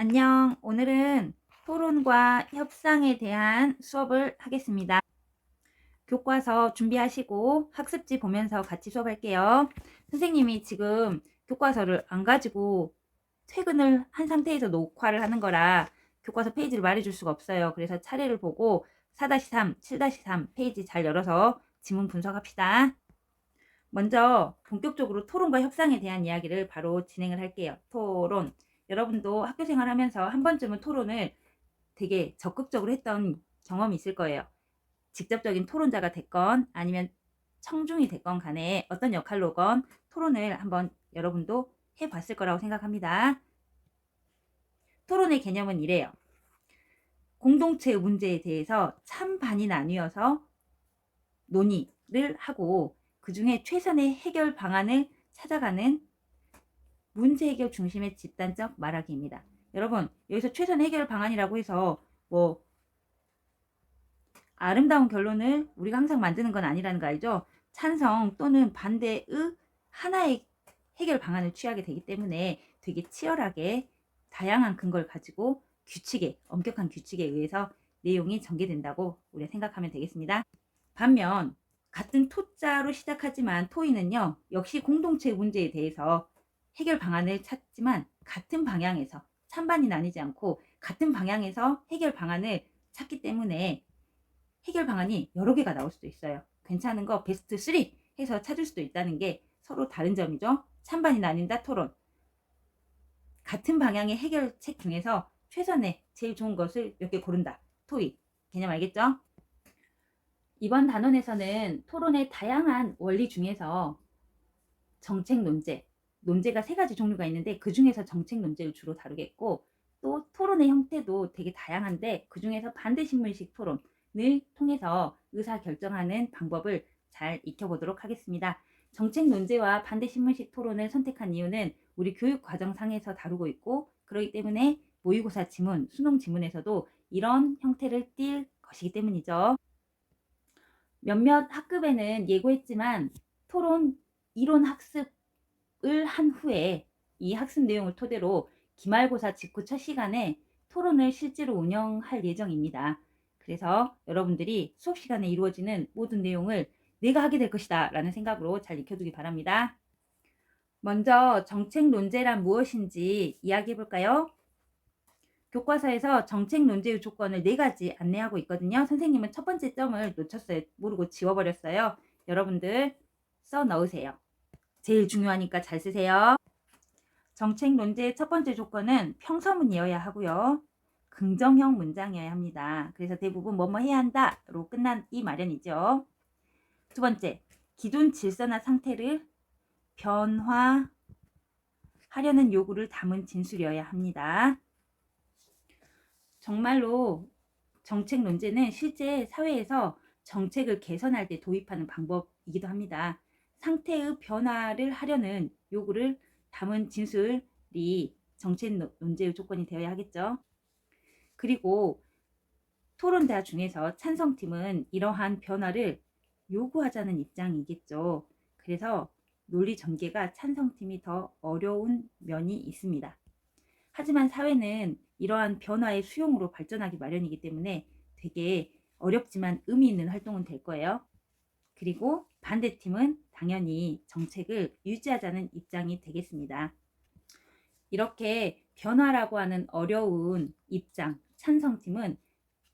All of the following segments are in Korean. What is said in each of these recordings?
안녕. 오늘은 토론과 협상에 대한 수업을 하겠습니다. 교과서 준비하시고 학습지 보면서 같이 수업할게요. 선생님이 지금 교과서를 안 가지고 퇴근을 한 상태에서 녹화를 하는 거라 교과서 페이지를 말해줄 수가 없어요. 그래서 차례를 보고 4-3, 7-3 페이지 잘 열어서 지문 분석합시다. 먼저 본격적으로 토론과 협상에 대한 이야기를 바로 진행을 할게요. 토론. 여러분도 학교 생활하면서 한 번쯤은 토론을 되게 적극적으로 했던 경험이 있을 거예요. 직접적인 토론자가 됐건 아니면 청중이 됐건 간에 어떤 역할로건 토론을 한번 여러분도 해봤을 거라고 생각합니다. 토론의 개념은 이래요. 공동체의 문제에 대해서 찬반이 나뉘어서 논의를 하고 그 중에 최선의 해결 방안을 찾아가는 문제 해결 중심의 집단적 말하기입니다. 여러분, 여기서 최선 해결 방안이라고 해서 뭐 아름다운 결론을 우리가 항상 만드는 건 아니라는 거 알죠? 찬성 또는 반대의 하나의 해결 방안을 취하게 되기 때문에 되게 치열하게 다양한 근거를 가지고 규칙에, 엄격한 규칙에 의해서 내용이 전개된다고 우리가 생각하면 되겠습니다. 반면 같은 토자로 시작하지만 토의는요, 역시 공동체 문제에 대해서 해결 방안을 찾지만 같은 방향에서 찬반이 나뉘지 않고 같은 방향에서 해결 방안을 찾기 때문에 해결 방안이 여러 개가 나올 수도 있어요. 괜찮은 거 베스트 3 해서 찾을 수도 있다는 게 서로 다른 점이죠. 찬반이 나뉜다 토론. 같은 방향의 해결책 중에서 최선의 제일 좋은 것을 몇 개 고른다. 토의. 개념 알겠죠? 이번 단원에서는 토론의 다양한 원리 중에서 정책 논제, 논제가 3가지 종류가 있는데 그 중에서 정책 논제를 주로 다루겠고 또 토론의 형태도 되게 다양한데 그 중에서 반대신문식 토론을 통해서 의사결정하는 방법을 잘 익혀보도록 하겠습니다. 정책 논제와 반대신문식 토론을 선택한 이유는 우리 교육과정상에서 다루고 있고 그렇기 때문에 모의고사 지문, 수능 지문에서도 이런 형태를 띌 것이기 때문이죠. 몇몇 학급에는 예고했지만 토론 이론 학습을 한 후에 이 학습 내용을 토대로 기말고사 직후 첫 시간에 토론을 실제로 운영할 예정입니다. 그래서 여러분들이 수업 시간에 이루어지는 모든 내용을 내가 하게 될 것이다 라는 생각으로 잘 익혀두기 바랍니다. 먼저 정책 논제란 무엇인지 이야기해 볼까요? 교과서에서 정책 논제의 조건을 4가지 안내하고 있거든요. 선생님은 첫 번째 점을 놓쳤어요. 모르고 지워버렸어요. 여러분들 써 넣으세요. 제일 중요하니까 잘 쓰세요. 정책 논제의 첫 번째 조건은 평서문이어야 하고요. 긍정형 문장이어야 합니다. 그래서 대부분 뭐뭐 해야 한다로 끝난 이 마련이죠. 두 번째, 기존 질서나 상태를 변화하려는 요구를 담은 진술이어야 합니다. 정말로 정책 논제는 실제 사회에서 정책을 개선할 때 도입하는 방법이기도 합니다. 상태의 변화를 하려는 요구를 담은 진술이 정책 논제의 조건이 되어야 하겠죠. 그리고 토론자 중에서 찬성팀은 이러한 변화를 요구하자는 입장이겠죠. 그래서 논리 전개가 찬성팀이 더 어려운 면이 있습니다. 하지만 사회는 이러한 변화의 수용으로 발전하기 마련이기 때문에 되게 어렵지만 의미 있는 활동은 될 거예요. 그리고 반대팀은 당연히 정책을 유지하자는 입장이 되겠습니다. 이렇게 변화라고 하는 어려운 입장, 찬성팀은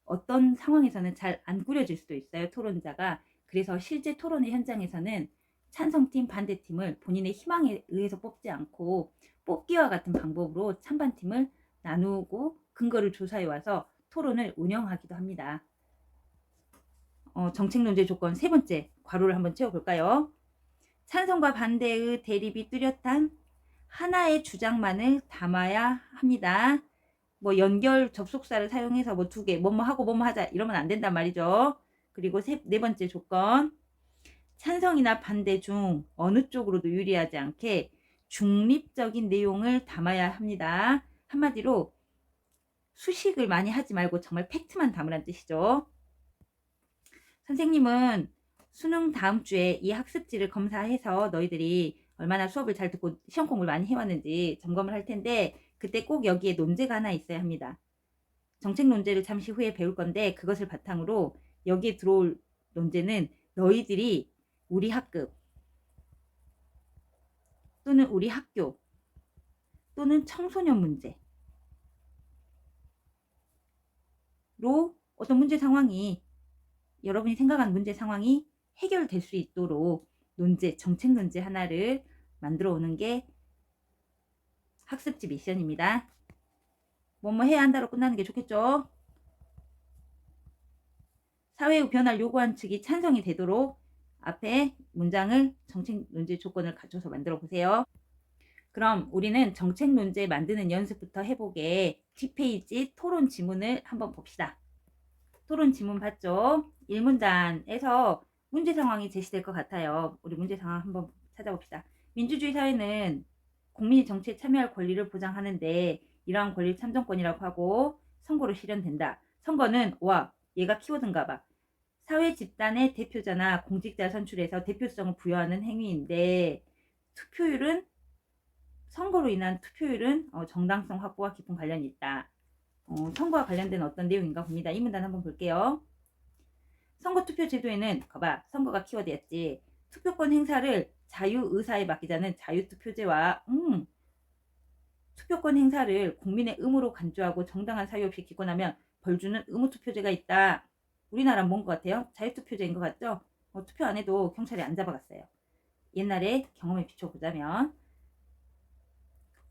어떤 상황에서는 잘 안 꾸려질 수도 있어요. 토론자가. 그래서 실제 토론의 현장에서는 찬성팀, 반대팀을 본인의 희망에 의해서 뽑지 않고 뽑기와 같은 방법으로 찬반팀을 나누고 근거를 조사해 와서 토론을 운영하기도 합니다. 정책 논제 조건 3번째 괄호를 한번 채워볼까요? 찬성과 반대의 대립이 뚜렷한 하나의 주장만을 담아야 합니다. 뭐 연결 접속사를 사용해서 뭐 2개 뭐뭐 하고 뭐뭐 하자 이러면 안 된단 말이죠. 그리고 4번째 조건, 찬성이나 반대 중 어느 쪽으로도 유리하지 않게 중립적인 내용을 담아야 합니다. 한마디로 수식을 많이 하지 말고 정말 팩트만 담으란 뜻이죠. 선생님은 수능 다음 주에 이 학습지를 검사해서 너희들이 얼마나 수업을 잘 듣고 시험 공부를 많이 해왔는지 점검을 할 텐데 그때 꼭 여기에 논제가 하나 있어야 합니다. 정책 논제를 잠시 후에 배울 건데 그것을 바탕으로 여기에 들어올 논제는 너희들이 우리 학급 또는 우리 학교 또는 청소년 문제로 어떤 문제 상황이 여러분이 생각한 문제 상황이 해결될 수 있도록 논제, 정책 논제 하나를 만들어 오는 게 학습지 미션입니다. 뭐뭐 해야 한다로 끝나는 게 좋겠죠? 사회의 변화를 요구한 측이 찬성이 되도록 앞에 문장을 정책 논제 조건을 갖춰서 만들어 보세요. 그럼 우리는 정책 논제 만드는 연습부터 해보게 뒷페이지 토론 지문을 한번 봅시다. 토론 지문 봤죠? 1문단에서 문제 상황이 제시될 것 같아요. 우리 문제 상황 한번 찾아봅시다. 민주주의 사회는 국민이 정치에 참여할 권리를 보장하는데 이러한 권리 참정권이라고 하고 선거로 실현된다. 선거는 와 얘가 키워드인가 봐. 사회 집단의 대표자나 공직자 선출해서 대표성을 부여하는 행위인데 투표율은 선거로 인한 투표율은 정당성 확보와 깊은 관련이 있다. 선거와 관련된 어떤 내용인가 봅니다. 이 문단 한번 볼게요. 선거투표 제도에는 거봐 선거가 키워드였지. 투표권 행사를 자유의사에 맡기자는 자유투표제와 투표권 행사를 국민의 의무로 간주하고 정당한 사유 없이 기권하면 벌주는 의무투표제가 있다. 우리나라는 뭔 것 같아요? 자유투표제인 것 같죠? 투표 안 해도 경찰이 안 잡아갔어요. 옛날에 경험에 비춰보자면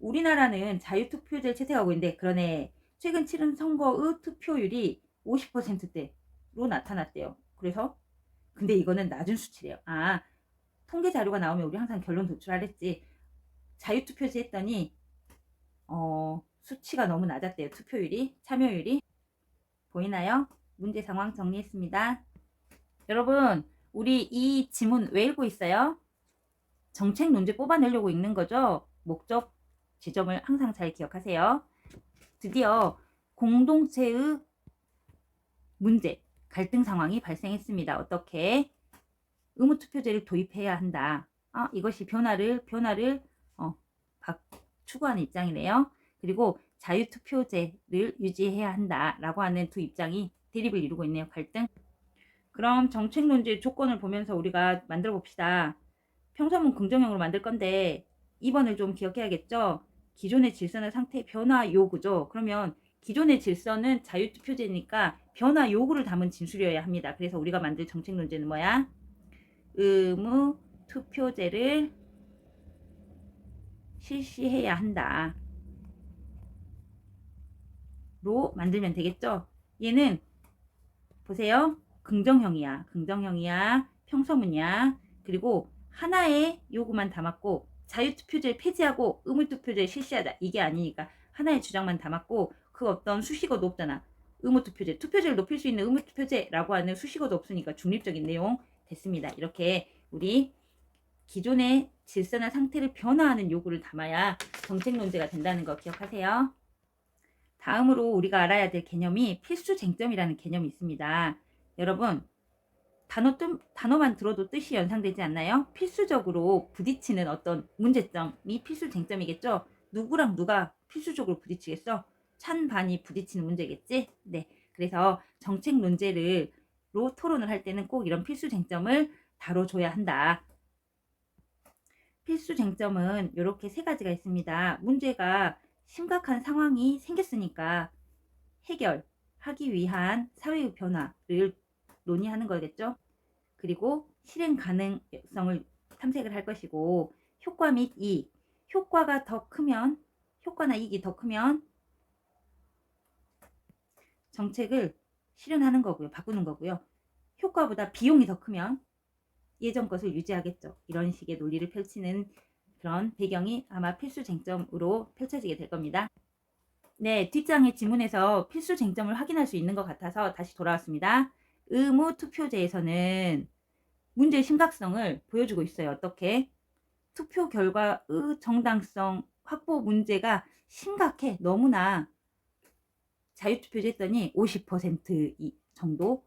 우리나라는 자유투표제를 채택하고 있는데 그러네. 최근 치른 선거의 투표율이 50%대로 나타났대요. 그래서 근데 이거는 낮은 수치래요. 통계 자료가 나오면 우리 항상 결론 도출하랬지. 자유투표제 했더니 수치가 너무 낮았대요. 투표율이, 참여율이. 보이나요? 문제 상황 정리했습니다. 여러분, 우리 이 지문 왜 읽고 있어요? 정책 논제 뽑아내려고 읽는 거죠? 목적, 지점을 항상 잘 기억하세요. 드디어 공동체의 문제, 갈등 상황이 발생했습니다. 어떻게? 의무투표제를 도입해야 한다. 이것이 변화를 추구하는 입장이네요. 그리고 자유투표제를 유지해야 한다라고 하는 두 입장이 대립을 이루고 있네요. 갈등. 그럼 정책 논제의 조건을 보면서 우리가 만들어 봅시다. 평서문 긍정형으로 만들 건데 2번을 좀 기억해야겠죠? 기존의 질서나 상태 변화 요구죠. 그러면 기존의 질서는 자유투표제니까 변화 요구를 담은 진술이어야 합니다. 그래서 우리가 만들 정책 논제는 뭐야? 의무 투표제를 실시해야 한다. 로 만들면 되겠죠? 얘는 보세요. 긍정형이야. 긍정형이야. 평서문이야. 그리고 하나의 요구만 담았고 자유투표제를 폐지하고 의무투표제를 실시하다. 이게 아니니까 하나의 주장만 담았고 그 어떤 수식어도 없잖아. 의무투표제, 투표제를 높일 수 있는 의무투표제라고 하는 수식어도 없으니까 중립적인 내용 됐습니다. 이렇게 우리 기존의 질서나 상태를 변화하는 요구를 담아야 정책 논제가 된다는 거 기억하세요. 다음으로 우리가 알아야 될 개념이 필수 쟁점이라는 개념이 있습니다. 여러분, 단어만 들어도 뜻이 연상되지 않나요? 필수적으로 부딪히는 어떤 문제점이 필수 쟁점이겠죠? 누구랑 누가 필수적으로 부딪히겠어? 찬반이 부딪히는 문제겠지? 네. 그래서 정책 논제로 토론을 할 때는 꼭 이런 필수 쟁점을 다뤄줘야 한다. 필수 쟁점은 이렇게 세 가지가 있습니다. 문제가 심각한 상황이 생겼으니까 해결하기 위한 사회의 변화를 논의하는 거겠죠. 그리고 실행 가능성을 탐색을 할 것이고 효과 및 이익, 효과가 더 크면 효과나 이익이 더 크면 정책을 실현하는 거고요. 바꾸는 거고요. 효과보다 비용이 더 크면 예전 것을 유지하겠죠. 이런 식의 논리를 펼치는 그런 배경이 아마 필수 쟁점으로 펼쳐지게 될 겁니다. 네, 뒷장의 지문에서 필수 쟁점을 확인할 수 있는 것 같아서 다시 돌아왔습니다. 의무 투표제에서는 문제의 심각성을 보여주고 있어요. 어떻게? 투표 결과의 정당성 확보 문제가 심각해. 너무나 자유투표제 했더니 50% 정도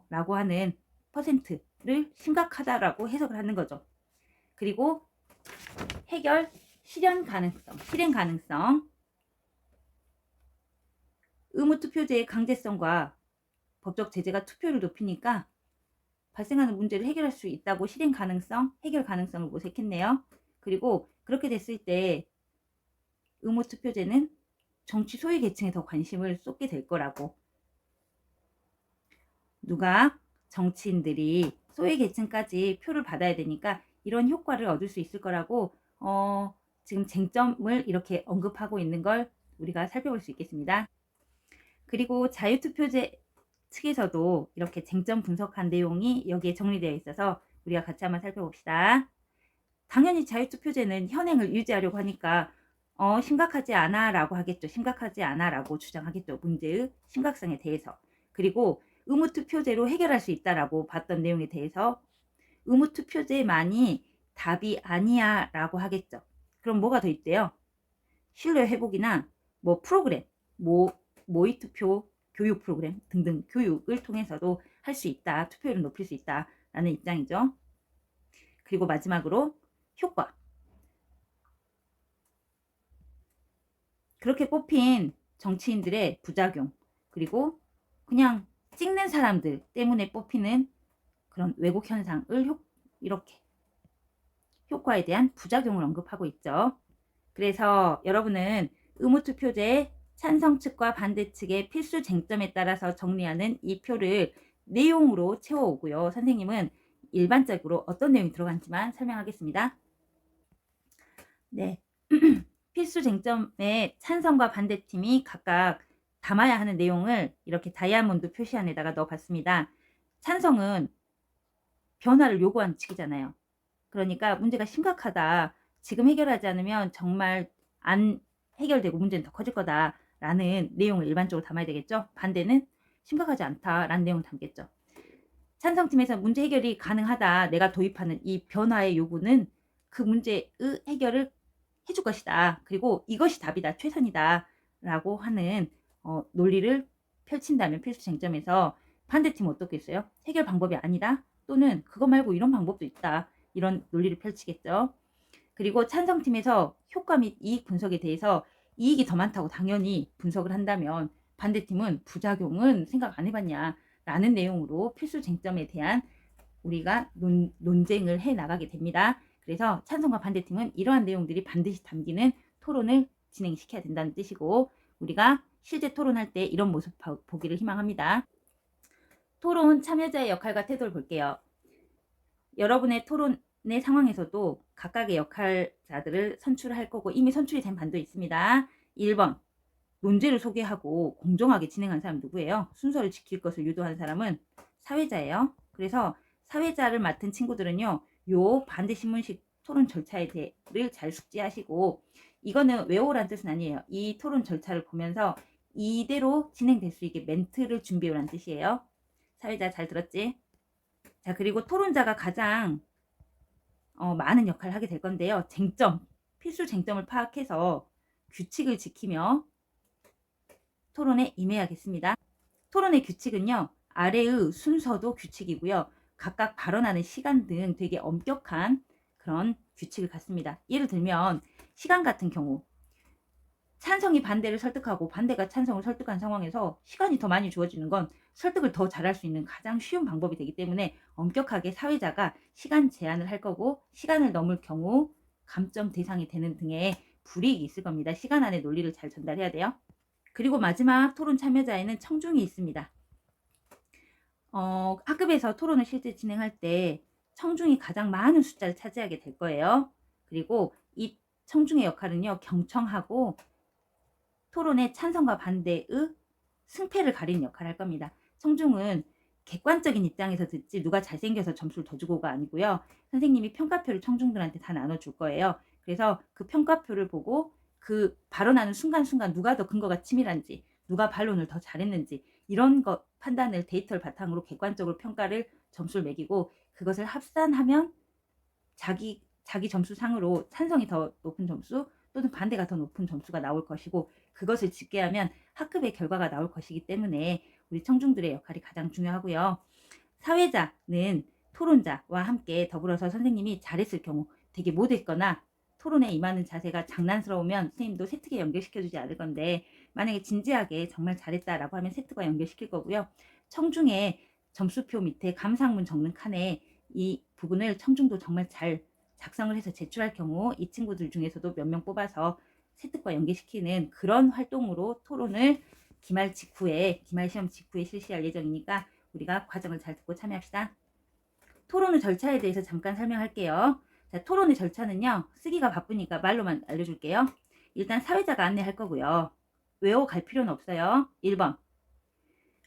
라고 하는 퍼센트를 심각하다라고 해석을 하는 거죠. 그리고 해결 실현 가능성, 실행 가능성 의무투표제의 강제성과 법적 제재가 투표율을 높이니까 발생하는 문제를 해결할 수 있다고 실행 가능성, 해결 가능성을 모색했네요. 그리고 그렇게 됐을 때 의무투표제는 정치 소외 계층에 더 관심을 쏟게 될 거라고. 누가 정치인들이 소외 계층까지 표를 받아야 되니까 이런 효과를 얻을 수 있을 거라고 지금 쟁점을 이렇게 언급하고 있는 걸 우리가 살펴볼 수 있겠습니다. 그리고 자유투표제 측에서도 이렇게 쟁점 분석한 내용이 여기에 정리되어 있어서 우리가 같이 한번 살펴봅시다. 당연히 자유투표제는 현행을 유지하려고 하니까 심각하지 않아 라고 하겠죠. 심각하지 않아 라고 주장하겠죠. 문제의 심각성에 대해서. 그리고 의무투표제로 해결할 수 있다라고 봤던 내용에 대해서 의무투표제만이 답이 아니야 라고 하겠죠. 그럼 뭐가 더 있대요? 신뢰 회복이나 뭐 프로그램, 모의투표 교육 프로그램 등등 교육을 통해서도 할 수 있다. 투표율을 높일 수 있다. 라는 입장이죠. 그리고 마지막으로 효과. 그렇게 뽑힌 정치인들의 부작용, 그리고 그냥 찍는 사람들 때문에 뽑히는 그런 왜곡 현상을 이렇게 효과에 대한 부작용을 언급하고 있죠. 그래서 여러분은 의무투표제의 찬성 측과 반대 측의 필수 쟁점에 따라서 정리하는 이 표를 내용으로 채워오고요. 선생님은 일반적으로 어떤 내용이 들어간지만 설명하겠습니다. 네. 필수 쟁점의 찬성과 반대팀이 각각 담아야 하는 내용을 이렇게 다이아몬드 표시안에다가 넣어봤습니다. 찬성은 변화를 요구한 측이잖아요. 그러니까 문제가 심각하다. 지금 해결하지 않으면 정말 안 해결되고 문제는 더 커질 거다라는 내용을 일반적으로 담아야 되겠죠. 반대는 심각하지 않다라는 내용을 담겠죠. 찬성팀에서 문제 해결이 가능하다. 내가 도입하는 이 변화의 요구는 그 문제의 해결을 해줄 것이다. 그리고 이것이 답이다. 최선이다. 라고 하는 논리를 펼친다면 필수 쟁점에서 반대팀은 어떻겠어요? 해결 방법이 아니다. 또는 그거 말고 이런 방법도 있다. 이런 논리를 펼치겠죠. 그리고 찬성팀에서 효과 및 이익 분석에 대해서 이익이 더 많다고 당연히 분석을 한다면 반대팀은 부작용은 생각 안 해봤냐 라는 내용으로 필수 쟁점에 대한 우리가 논쟁을 해 나가게 됩니다. 그래서 찬성과 반대팀은 이러한 내용들이 반드시 담기는 토론을 진행시켜야 된다는 뜻이고, 우리가 실제 토론할 때 이런 모습 보기를 희망합니다. 토론 참여자의 역할과 태도를 볼게요. 여러분의 토론의 상황에서도 각각의 역할자들을 선출할 거고 이미 선출이 된 반도 있습니다. 1번 논제를 소개하고 공정하게 진행한 사람 누구예요? 순서를 지킬 것을 유도한 사람은 사회자예요. 그래서 사회자를 맡은 친구들은요, 요 반대 신문식 토론 절차에 대해를 잘 숙지하시고, 이거는 외우란 뜻은 아니에요. 이 토론 절차를 보면서 이대로 진행될 수 있게 멘트를 준비해오란 뜻이에요. 사회자 잘 들었지? 자, 그리고 토론자가 가장 많은 역할을 하게 될 건데요. 필수 쟁점을 파악해서 규칙을 지키며 토론에 임해야겠습니다. 토론의 규칙은요, 아래의 순서도 규칙이고요. 각각 발언하는 시간 등 되게 엄격한 그런 규칙을 갖습니다. 예를 들면 시간 같은 경우 찬성이 반대를 설득하고 반대가 찬성을 설득한 상황에서 시간이 더 많이 주어지는 건 설득을 더 잘할 수 있는 가장 쉬운 방법이 되기 때문에 엄격하게 사회자가 시간 제한을 할 거고, 시간을 넘을 경우 감점 대상이 되는 등의 불이익이 있을 겁니다. 시간 안에 논리를 잘 전달해야 돼요. 그리고 마지막 토론 참여자에는 청중이 있습니다. 학급에서 토론을 실제 진행할 때 청중이 가장 많은 숫자를 차지하게 될 거예요. 그리고 이 청중의 역할은요, 경청하고 토론의 찬성과 반대의 승패를 가리는 역할을 할 겁니다. 청중은 객관적인 입장에서 듣지 누가 잘생겨서 점수를 더 주고가 아니고요. 선생님이 평가표를 청중들한테 다 나눠줄 거예요. 그래서 그 평가표를 보고 그 발언하는 순간순간 누가 더 근거가 치밀한지, 누가 반론을 더 잘했는지 이런 것 판단을 데이터를 바탕으로 객관적으로 평가를 점수를 매기고, 그것을 합산하면 자기 점수상으로 찬성이 더 높은 점수 또는 반대가 더 높은 점수가 나올 것이고, 그것을 집계하면 학급의 결과가 나올 것이기 때문에 우리 청중들의 역할이 가장 중요하고요. 사회자는 토론자와 함께 더불어서 선생님이 잘했을 경우, 되게 못했거나 토론에 임하는 자세가 장난스러우면 선생님도 세특에 연결시켜주지 않을 건데, 만약에 진지하게 정말 잘했다라고 하면 세특과 연결시킬 거고요. 청중에 점수표 밑에 감상문 적는 칸에 이 부분을 청중도 정말 잘 작성을 해서 제출할 경우 이 친구들 중에서도 몇 명 뽑아서 세특과 연계시키는 그런 활동으로 토론을 기말 시험 직후에 실시할 예정이니까 우리가 과정을 잘 듣고 참여합시다. 토론의 절차에 대해서 잠깐 설명할게요. 자, 토론의 절차는요, 쓰기가 바쁘니까 말로만 알려줄게요. 일단 사회자가 안내할 거고요. 외워갈 필요는 없어요. 1번.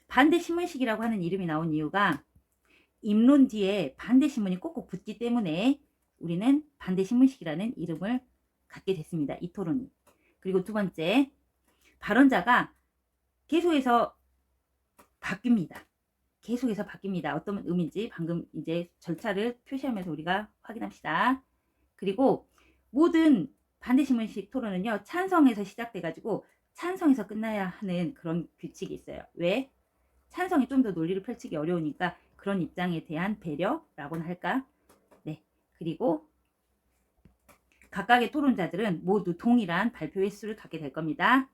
반대신문식이라고 하는 이름이 나온 이유가 입론 뒤에 반대신문이 꼭꼭 붙기 때문에 우리는 반대신문식이라는 이름을 갖게 됐습니다. 이 토론이. 그리고 두 번째, 발언자가 계속해서 바뀝니다. 계속해서 바뀝니다. 어떤 의미인지 방금 이제 절차를 표시하면서 우리가 확인합시다. 그리고 모든 반대신문식 토론은요, 찬성에서 시작돼가지고 찬성에서 끝나야 하는 그런 규칙이 있어요. 왜? 찬성이 좀 더 논리를 펼치기 어려우니까 그런 입장에 대한 배려라고나 할까? 네. 그리고 각각의 토론자들은 모두 동일한 발표 횟수를 갖게 될 겁니다.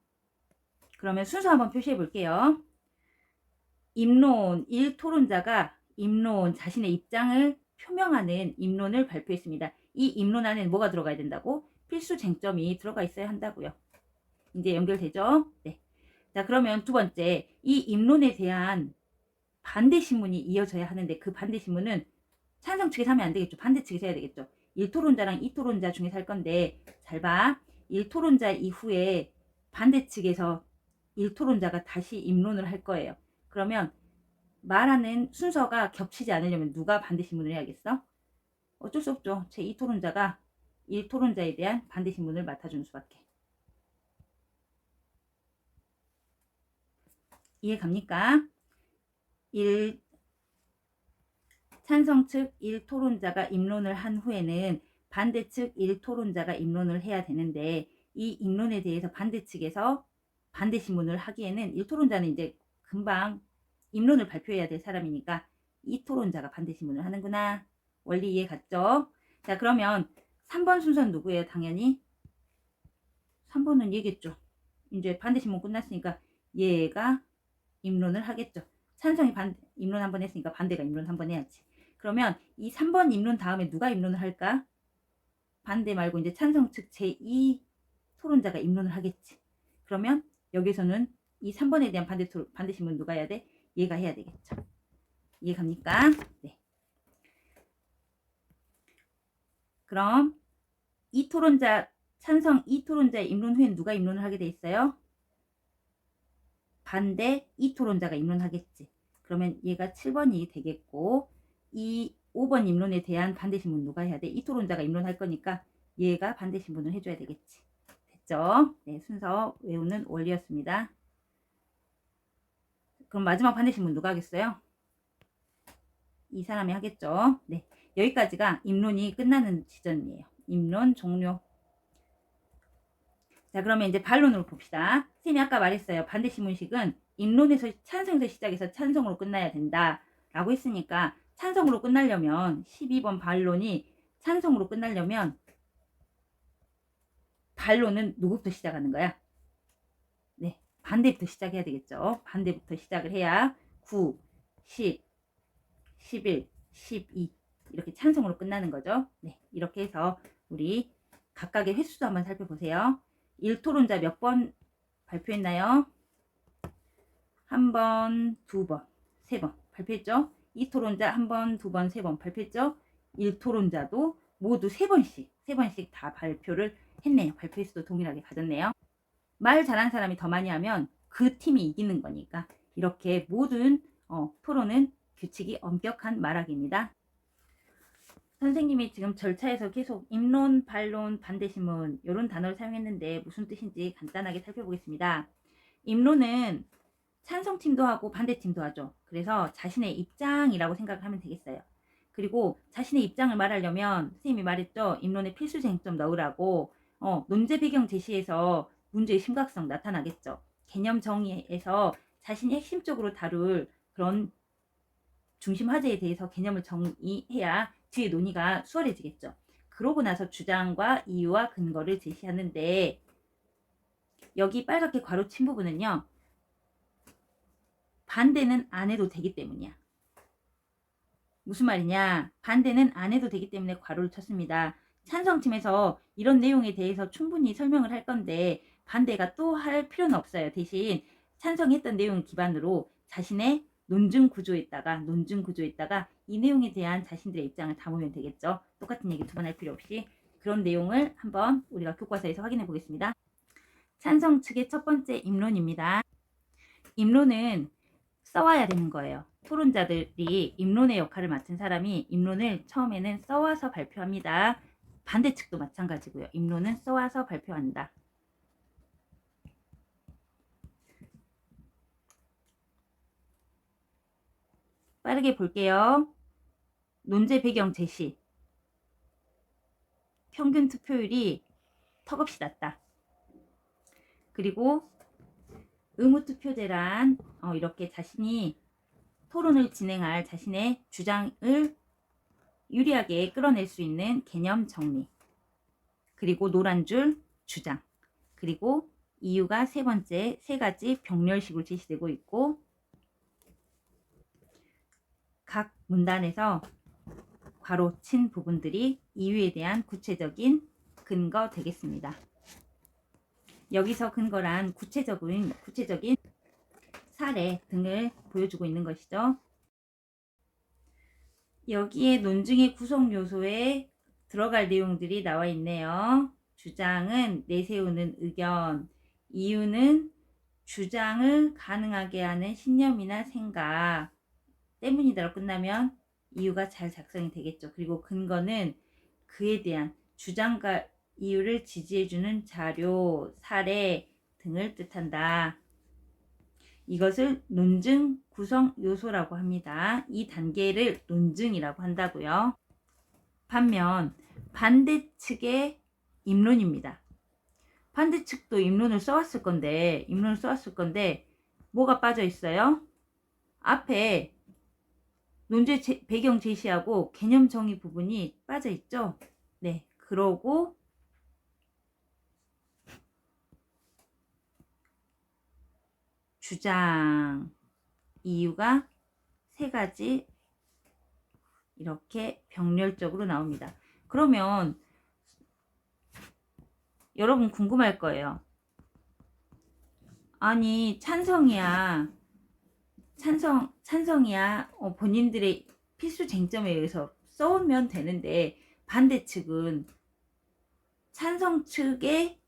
그러면 순서 한번 표시해 볼게요. 입론 1토론자가 입론 자신의 입장을 표명하는 입론을 발표했습니다. 이 입론 안에는 뭐가 들어가야 된다고? 필수 쟁점이 들어가 있어야 한다고요. 이제 연결되죠? 네. 자, 그러면 두 번째, 이 입론에 대한 반대 신문이 이어져야 하는데 그 반대 신문은 찬성 측에서 하면 안 되겠죠. 반대 측에서 해야 되겠죠. 1토론자랑 2토론자 중에서 할 건데 잘 봐. 1토론자 이후에 반대 측에서 1토론자가 다시 입론을 할 거예요. 그러면 말하는 순서가 겹치지 않으려면 누가 반대 신문을 해야겠어? 어쩔 수 없죠. 제 2토론자가 1토론자에 대한 반대 신문을 맡아주는 수밖에. 이해 갑니까? 찬성 측 1토론자가 입론을 한 후에는 반대 측 1토론자가 입론을 해야 되는데 이 입론에 대해서 반대 측에서 반대 신문을 하기에는 1토론자는 이제 금방 입론을 발표해야 될 사람이니까 2토론자가 반대 신문을 하는구나. 원리 이해 갔죠? 자, 그러면 3번 순서는 누구예요? 당연히 3번은 얘겠죠. 이제 반대 신문 끝났으니까 얘가 입론을 하겠죠. 찬성이 입론 한번 했으니까 반대가 입론 한번 해야지. 그러면 이 3번 입론 다음에 누가 입론을 할까? 반대 말고 이제 찬성 측 제2 토론자가 입론을 하겠지. 그러면 여기서는 이 3번에 대한 반대 신문 누가 해야 돼? 얘가 해야 되겠죠. 이해 갑니까? 네. 그럼 찬성 2토론자의 입론 후엔 누가 입론을 하게 돼 있어요? 반대 2토론자가 입론하겠지. 그러면 얘가 7번이 되겠고 이 5번 입론에 대한 반대 신문 누가 해야 돼? 2토론자가 입론할 거니까 얘가 반대 신문을 해줘야 되겠지. 됐죠? 네, 순서 외우는 원리였습니다. 그럼 마지막 반대 신문 누가 하겠어요? 이 사람이 하겠죠. 네, 여기까지가 입론이 끝나는 지점이에요. 입론 종료. 자, 그러면 이제 반론으로 봅시다. 선생님이 아까 말했어요. 반대 신문식은 입론에서 찬성에서 시작해서 찬성으로 끝나야 된다 라고 했으니까 찬성으로 끝나려면 12번 반론이 찬성으로 끝나려면 반론은 누구부터 시작하는 거야? 네, 반대부터 시작해야 되겠죠. 반대부터 시작을 해야 9, 10, 11, 12 이렇게 찬성으로 끝나는 거죠. 네, 이렇게 해서 우리 각각의 횟수도 한번 살펴보세요. 1토론자 몇 번 발표했나요? 1번, 2번, 3번 발표했죠? 2토론자 1번, 2번, 3번 발표했죠? 1토론자도 모두 3번씩 다 발표를 했네요. 발표 횟수도 동일하게 가졌네요. 말 잘한 사람이 더 많이 하면 그 팀이 이기는 거니까 이렇게 모든 토론은 규칙이 엄격한 말하기입니다. 선생님이 지금 절차에서 계속 입론, 반론, 반대신문 이런 단어를 사용했는데 무슨 뜻인지 간단하게 살펴보겠습니다. 입론은 찬성팀도 하고 반대팀도 하죠. 그래서 자신의 입장이라고 생각하면 되겠어요. 그리고 자신의 입장을 말하려면 선생님이 말했죠. 입론에 필수 쟁점 넣으라고 논제 배경 제시해서 문제의 심각성 나타나겠죠. 개념 정의에서 자신이 핵심적으로 다룰 그런 중심 화제에 대해서 개념을 정의해야 뒤에 논의가 수월해지겠죠. 그러고 나서 주장과 이유와 근거를 제시하는데, 여기 빨갛게 괄호친 부분은요, 반대는 안 해도 되기 때문이야. 무슨 말이냐? 반대는 안 해도 되기 때문에 괄호를 쳤습니다. 찬성팀에서 이런 내용에 대해서 충분히 설명을 할 건데 반대가 또 할 필요는 없어요. 대신 찬성했던 내용 기반으로 자신의 논증 구조에다가 이 내용에 대한 자신들의 입장을 담으면 되겠죠. 똑같은 얘기 두 번 할 필요 없이 그런 내용을 한번 우리가 교과서에서 확인해 보겠습니다. 찬성 측의 첫 번째 입론입니다. 입론은 써와야 되는 거예요. 토론자들이 입론의 역할을 맡은 사람이 입론을 처음에는 써와서 발표합니다. 반대측도 마찬가지고요. 입론은 써와서 발표한다. 빠르게 볼게요. 논제 배경 제시. 평균 투표율이 턱없이 낮다. 그리고 의무투표제란 이렇게 자신이 토론을 진행할 자신의 주장을 유리하게 끌어낼 수 있는 개념 정리. 그리고 노란 줄 주장. 그리고 이유가 세 번째, 세 가지 병렬식으로 제시되고 있고 각 문단에서 괄호 친 부분들이 이유에 대한 구체적인 근거 되겠습니다. 여기서 근거란 구체적인 사례 등을 보여주고 있는 것이죠. 여기에 논증의 구성 요소에 들어갈 내용들이 나와 있네요. 주장은 내세우는 의견, 이유는 주장을 가능하게 하는 신념이나 생각 때문이다로 끝나면 이유가 잘 작성이 되겠죠. 그리고 근거는 그에 대한 주장과 이유를 지지해주는 자료, 사례 등을 뜻한다. 이것을 논증 구성 요소라고 합니다. 이 단계를 논증이라고 한다고요. 반면 반대측의 입론입니다. 반대측도 입론을 써왔을 건데 뭐가 빠져 있어요? 앞에 논제 배경 제시하고 개념 정의 부분이 빠져 있죠. 네, 그러고 주장 이유가 세 가지 이렇게 병렬적으로 나옵니다. 그러면 여러분 궁금할 거예요. 아니 찬성이야 본인들의 필수 쟁점에 의해서 써오면 되는데 반대측은 찬성 측의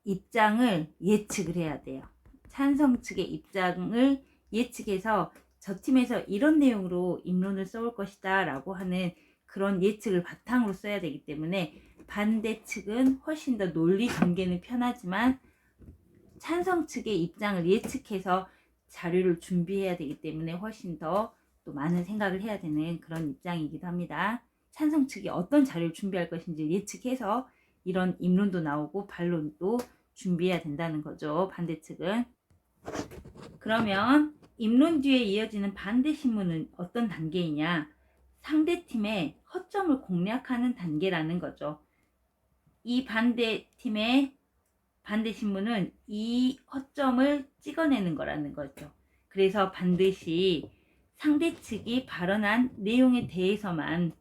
입장을 예측을 해야 돼요. 찬성 측의 입장을 예측해서 저 팀에서 이런 내용으로 입론을 써올 것이다 라고 하는 그런 예측을 바탕으로 써야 되기 때문에 반대 측은 훨씬 더 논리 전개는 편하지만 찬성 측의 입장을 예측해서 자료를 준비해야 되기 때문에 훨씬 더 또 많은 생각을 해야 되는 그런 입장이기도 합니다. 찬성 측이 어떤 자료를 준비할 것인지 예측해서 이런 입론도 나오고 반론도 준비해야 된다는 거죠. 반대 측은. 그러면 입론 뒤에 이어지는 반대 신문은 어떤 단계이냐? 상대팀의 허점을 공략하는 단계라는 거죠. 이 반대팀의 반대 신문은 이 허점을 찍어내는 거라는 거죠. 그래서 반드시 상대 측이 발언한 내용에 대해서만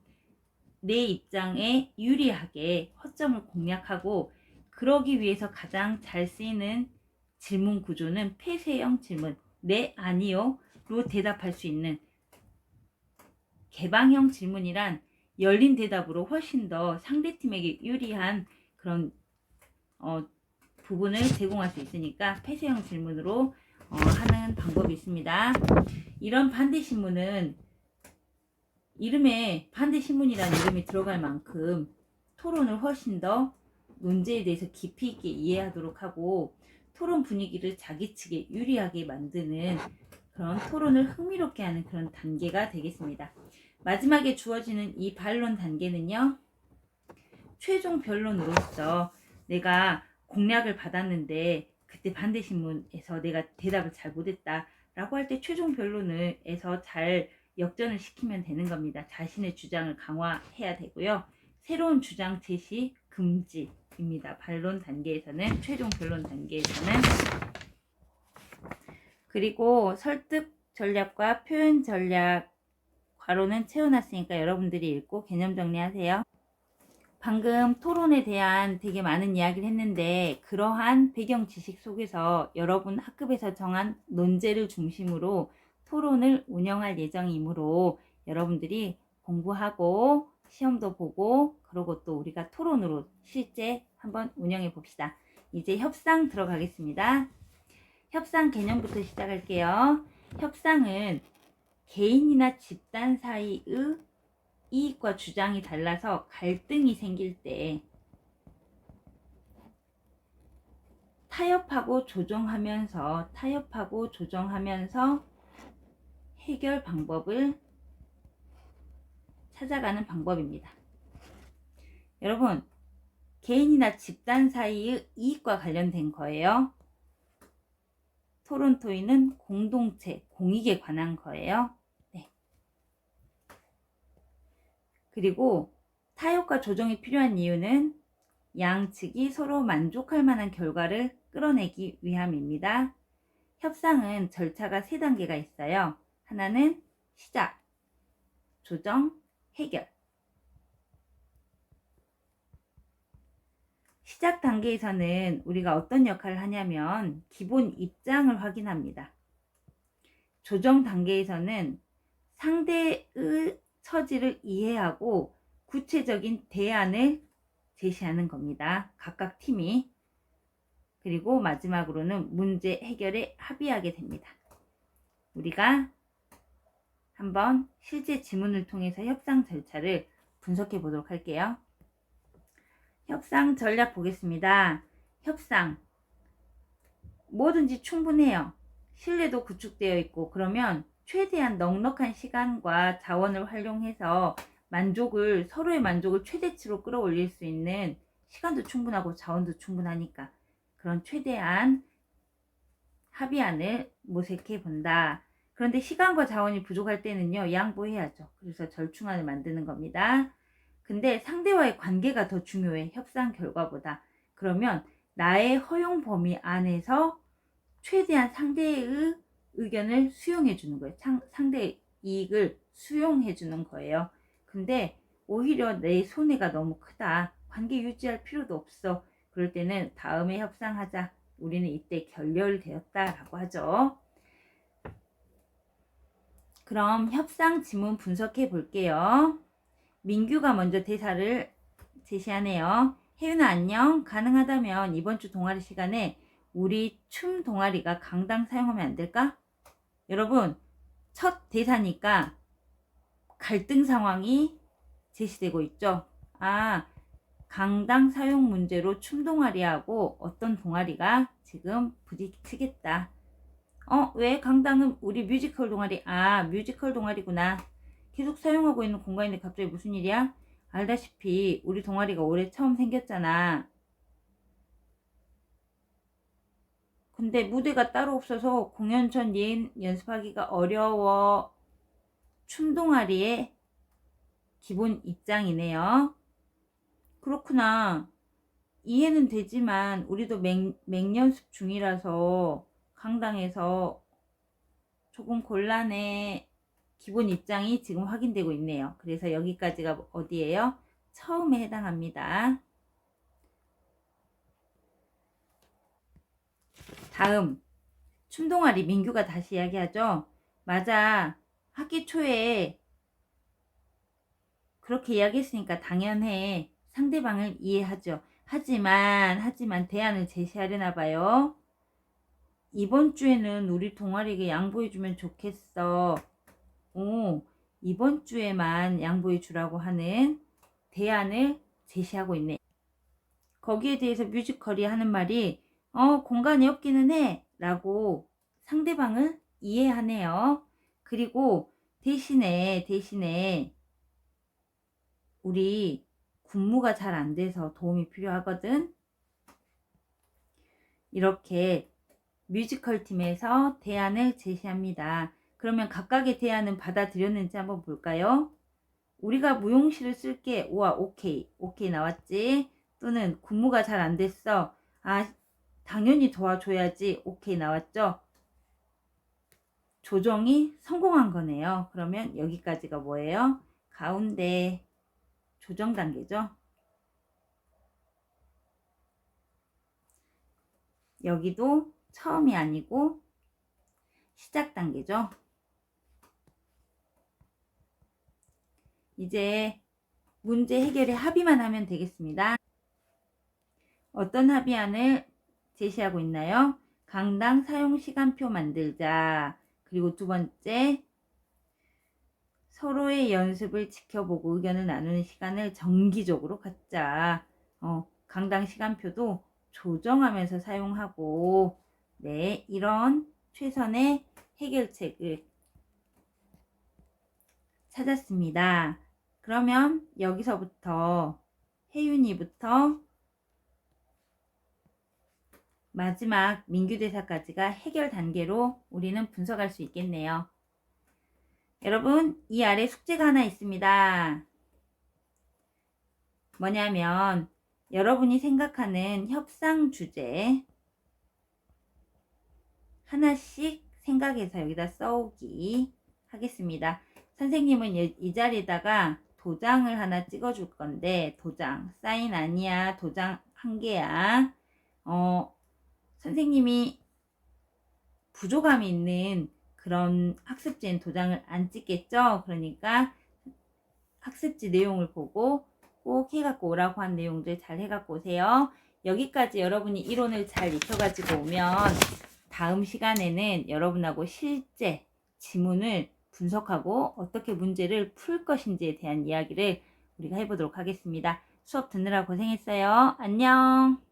내 입장에 유리하게 허점을 공략하고 그러기 위해서 가장 잘 쓰이는 질문 구조는 폐쇄형 질문, 네, 아니요 로 대답할 수 있는 개방형 질문이란 열린 대답으로 훨씬 더 상대팀에게 유리한 그런 부분을 제공할 수 있으니까 폐쇄형 질문으로 하는 방법이 있습니다. 이런 반대신문은 이름에 반대신문이라는 이름이 들어갈 만큼 토론을 훨씬 더 논제에 대해서 깊이 있게 이해하도록 하고 토론 분위기를 자기 측에 유리하게 만드는 그런 토론을 흥미롭게 하는 그런 단계가 되겠습니다. 마지막에 주어지는 이 반론 단계는요. 최종 변론으로서 내가 공략을 받았는데 그때 반대신문에서 내가 대답을 잘 못했다 라고 할 때 최종 변론에서 잘 역전을 시키면 되는 겁니다. 자신의 주장을 강화해야 되고요. 새로운 주장 제시 금지입니다. 반론 단계에서는, 최종 변론 단계에서는. 그리고 설득 전략과 표현 전략 괄호는 채워놨으니까 여러분들이 읽고 개념 정리하세요. 방금 토론에 대한 되게 많은 이야기를 했는데, 그러한 배경 지식 속에서 여러분 학급에서 정한 논제를 중심으로 토론을 운영할 예정이므로 여러분들이 공부하고 시험도 보고, 그리고 또 우리가 토론으로 실제 한번 운영해 봅시다. 이제 협상 들어가겠습니다. 협상 개념부터 시작할게요. 협상은 개인이나 집단 사이의 이익과 주장이 달라서 갈등이 생길 때 타협하고 조정하면서 해결 방법을 찾아가는 방법입니다. 여러분, 개인이나 집단 사이의 이익과 관련된 거예요. 토론 토의는 공동체, 공익에 관한 거예요. 네. 그리고 타협과 조정이 필요한 이유는 양측이 서로 만족할 만한 결과를 끌어내기 위함입니다. 협상은 절차가 3단계가 있어요. 하나는 시작, 조정, 해결. 시작 단계에서는 우리가 어떤 역할을 하냐면 기본 입장을 확인합니다. 조정 단계에서는 상대의 처지를 이해하고 구체적인 대안을 제시하는 겁니다. 각각 팀이. 그리고 마지막으로는 문제 해결에 합의하게 됩니다. 우리가 한번 실제 지문을 통해서 협상 절차를 분석해 보도록 할게요. 협상 전략 보겠습니다. 협상 뭐든지 충분해요. 신뢰도 구축되어 있고, 그러면 최대한 넉넉한 시간과 자원을 활용해서 서로의 만족을 최대치로 끌어올릴 수 있는 시간도 충분하고 자원도 충분하니까 그런 최대한 합의안을 모색해 본다. 그런데 시간과 자원이 부족할 때는요, 양보해야죠. 그래서 절충안을 만드는 겁니다. 근데 상대와의 관계가 더 중요해, 협상 결과보다. 그러면 나의 허용 범위 안에서 최대한 상대의 의견을 수용해 주는 거예요. 상대의 이익을 수용해 주는 거예요. 근데 오히려 내 손해가 너무 크다, 관계 유지할 필요도 없어, 그럴 때는 다음에 협상하자, 우리는 이때 결렬되었다 라고 하죠. 그럼 협상 지문 분석해 볼게요. 민규가 먼저 대사를 제시하네요. 혜윤아 안녕. 가능하다면 이번 주 동아리 시간에 우리 춤 동아리가 강당 사용하면 안 될까? 여러분, 첫 대사니까 갈등 상황이 제시되고 있죠. 강당 사용 문제로 춤 동아리하고 어떤 동아리가 지금 부딪히겠다. 왜? 강당은 우리 뮤지컬 동아리. 뮤지컬 동아리구나. 계속 사용하고 있는 공간인데 갑자기 무슨 일이야? 알다시피 우리 동아리가 올해 처음 생겼잖아. 근데 무대가 따로 없어서 공연 전 예행 연습하기가 어려워. 춤 동아리의 기본 입장이네요. 그렇구나. 이해는 되지만 우리도 맹연습 중이라서 강당에서 조금 곤란해. 기본 입장이 지금 확인되고 있네요. 그래서 여기까지가 어디예요? 처음에 해당합니다. 다음, 춤동아리. 민규가 다시 이야기하죠. 맞아, 학기 초에 그렇게 이야기했으니까 당연해. 상대방을 이해하죠. 하지만 대안을 제시하려나 봐요. 이번 주에는 우리 동아리에게 양보해주면 좋겠어. 이번 주에만 양보해주라고 하는 대안을 제시하고 있네. 거기에 대해서 뮤지컬이 하는 말이 공간이 없기는 해 라고 상대방을 이해하네요. 그리고 대신에 우리 군무가 잘 안 돼서 도움이 필요하거든. 이렇게 뮤지컬 팀에서 대안을 제시합니다. 그러면 각각의 대안은 받아들였는지 한번 볼까요? 우리가 무용실을 쓸게. 우와, 오케이. 오케이 나왔지. 또는 군무가 잘 안 됐어. 아, 당연히 도와줘야지. 오케이 나왔죠. 조정이 성공한 거네요. 그러면 여기까지가 뭐예요? 가운데 조정 단계죠. 여기도 처음이 아니고 시작 단계죠. 이제 문제 해결에 합의만 하면 되겠습니다. 어떤 합의안을 제시하고 있나요? 강당 사용 시간표 만들자. 그리고 두 번째, 서로의 연습을 지켜보고 의견을 나누는 시간을 정기적으로 갖자. 강당 시간표도 조정하면서 사용하고, 네, 이런 최선의 해결책을 찾았습니다. 그러면 여기서부터 혜윤이부터 마지막 민규대사까지가 해결 단계로 우리는 분석할 수 있겠네요. 여러분, 이 아래 숙제가 하나 있습니다. 뭐냐면 여러분이 생각하는 협상 주제 하나씩 생각해서 여기다 써오기 하겠습니다. 선생님은 이 자리에다가 도장을 하나 찍어줄 건데, 도장 사인 아니야. 도장 한 개야. 선생님이 부족함이 있는 그런 학습지엔 도장을 안 찍겠죠. 그러니까 학습지 내용을 보고 꼭 해갖고 오라고 한 내용들 잘 해갖고 오세요. 여기까지 여러분이 이론을 잘 익혀가지고 오면 다음 시간에는 여러분하고 실제 지문을 분석하고 어떻게 문제를 풀 것인지에 대한 이야기를 우리가 해보도록 하겠습니다. 수업 듣느라 고생했어요. 안녕.